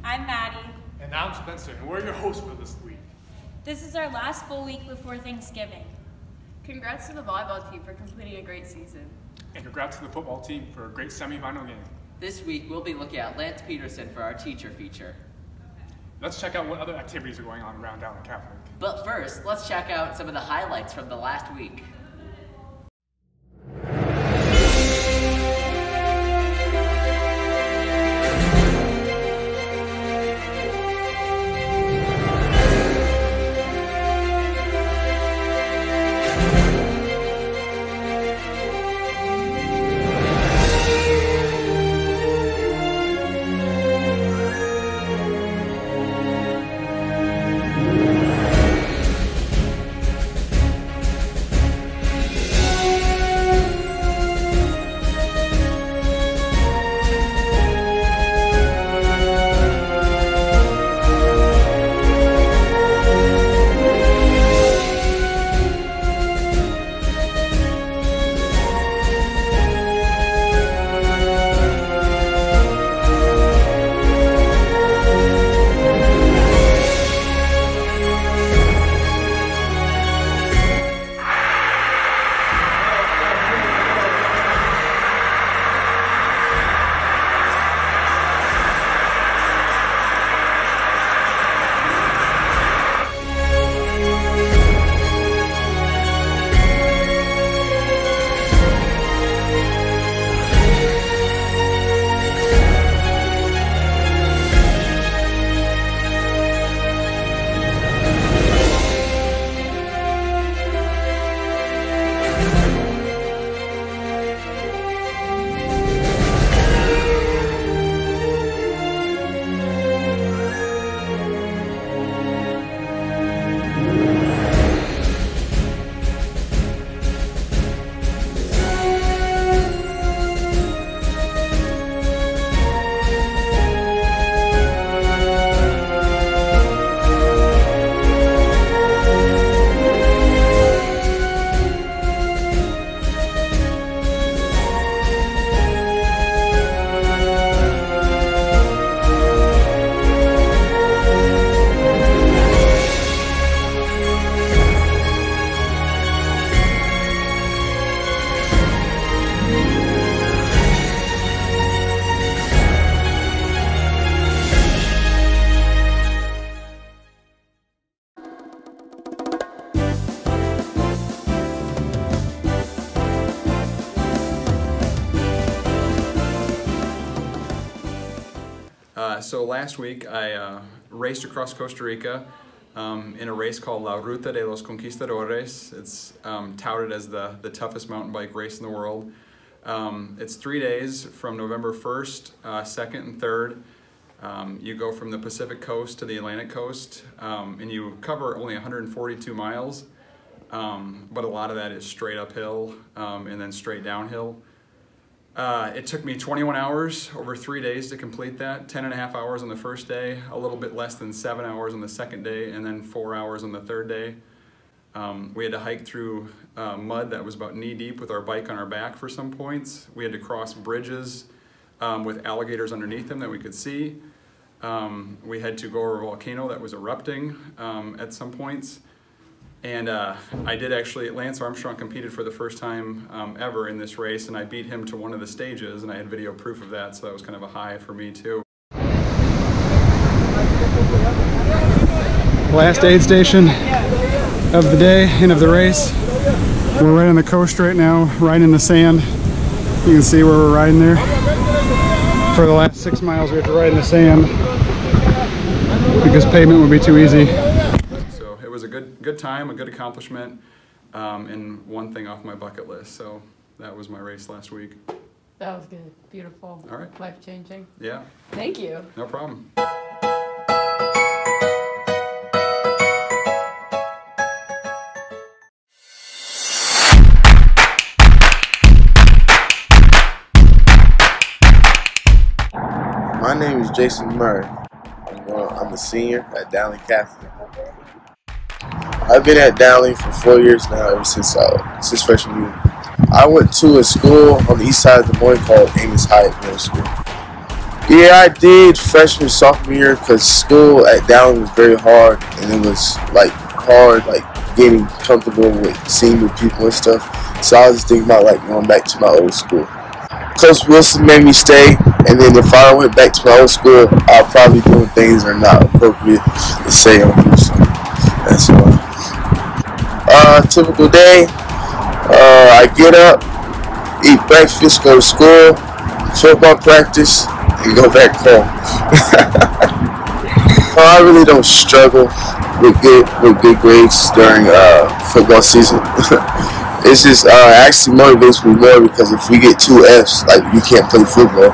I'm Maddie. And I'm Spencer, and we're your hosts for this week. This is our last full week before Thanksgiving. Congrats to the volleyball team for completing a great season. And congrats to the football team for a great semifinal game. This week, we'll be looking at Lance Peterson for our teacher feature. Let's check out what other activities are going on around Dowling Catholic. But first, let's check out some of the highlights from the last week. So last week I raced across Costa Rica in a race called La Ruta de los Conquistadores. It's touted as the toughest mountain bike race in the world. It's 3 days from November 1st, 2nd, and 3rd. You go from the Pacific coast to the Atlantic coast, and you cover only 142 miles, but a lot of that is straight uphill and then straight downhill. It took me 21 hours over 3 days to complete that, 10.5 hours on the first day, a little bit less than 7 hours on the second day, and then 4 hours on the third day. We had to hike through mud that was about knee deep with our bike on our back for some points. We had to cross bridges with alligators underneath them that we could see. We had to go over a volcano that was erupting at some points. And I did actually, Lance Armstrong competed for the first time ever in this race, and I beat him to one of the stages, and I had video proof of that, so that was kind of a high for me too. Last aid station of the day and of the race. We're right on the coast right now, right in the sand. You can see where we're riding there. For the last 6 miles we have to ride in the sand because pavement would be too easy. It was a good time, a good accomplishment, and one thing off my bucket list. So that was my race last week. That was good. Beautiful. All right. Life-changing. Yeah. Thank you. No problem. My name is Jason Murray. I'm a senior at Dowling Catholic. I've been at Dowling for 4 years now, ever since freshman year. I went to a school on the east side of Des Moines called Amos Hyatt Middle School. Yeah, I did freshman, sophomore year because school at Dowling was very hard, and it was like hard, like getting comfortable with seeing new people and stuff. So I was just thinking about like going back to my old school. Coach Wilson made me stay, and then if I went back to my old school, I'll probably doing things that are not appropriate to say on here. So that's why. Typical day. I get up, eat breakfast, go to school, football practice, and go back home. I really don't struggle with good grades during football season. It's just actually motivates me more because if we get 2 Fs, like you can't play football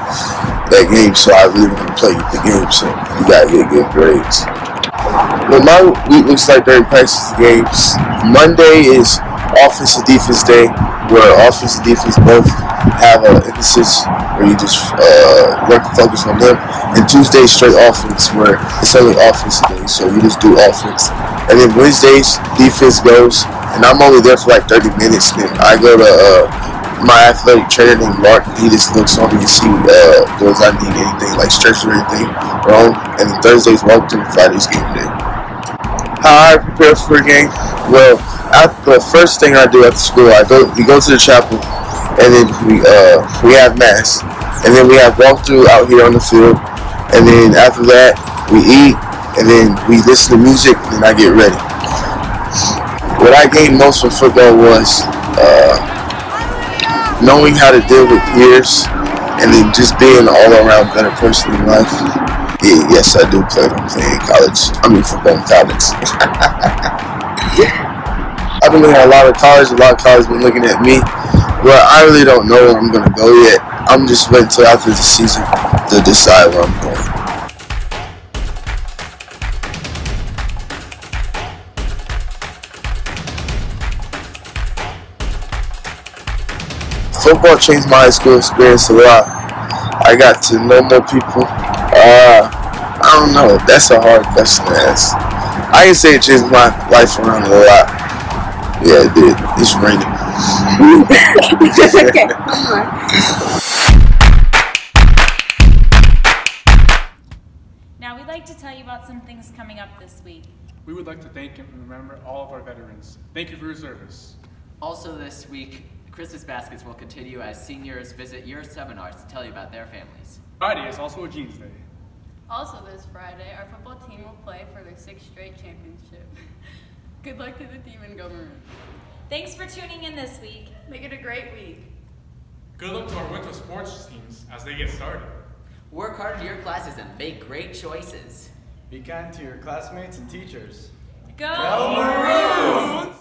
that game, so I really want to play the game, so you gotta get good grades. Well, my week looks like during practice games. Monday is offense and defense day, where offense and defense both have an emphasis where you just work and focus on them. And Tuesday is straight offense, where it's only offense day, so you just do offense. And then Wednesdays, defense goes, and I'm only there for like 30 minutes. Then I go to my athletic trainer named Mark, and he just looks on me and see does I need anything, like stretch or anything wrong. And then Thursdays walkthrough, and Fridays game day. How I prepare for a game? Well, the first thing I do after school, we go to the chapel, and then we have mass, and then we have walkthrough out here on the field, and then after that we eat, and then we listen to music, and then I get ready. What I gained most from football was knowing how to deal with peers, and then just being an all-around better person in life. Yeah, yes, I do plan on playing football in college. I've been looking at a lot of colleges have been looking at me, but I really don't know where I'm going to go yet. I'm just waiting until after the season to decide where I'm going. Football changed my high school experience a lot. I got to know more people. I don't know. That's a hard question to ask. I can say it changed my life around a lot. Yeah, it did. It's raining. Okay. Now we'd like to tell you about some things coming up this week. We would like to thank and remember all of our veterans. Thank you for your service. Also this week, Christmas baskets will continue as seniors visit your seminars to tell you about their families. Friday is also a jeans day. Also this Friday, our football team will play for their 6th straight championship. Good luck to the team and go Maroon. Thanks for tuning in this week. Make it a great week. Good luck to our winter sports teams as they get started. Work hard in your classes and make great choices. Be kind to your classmates and teachers. Go Maroon!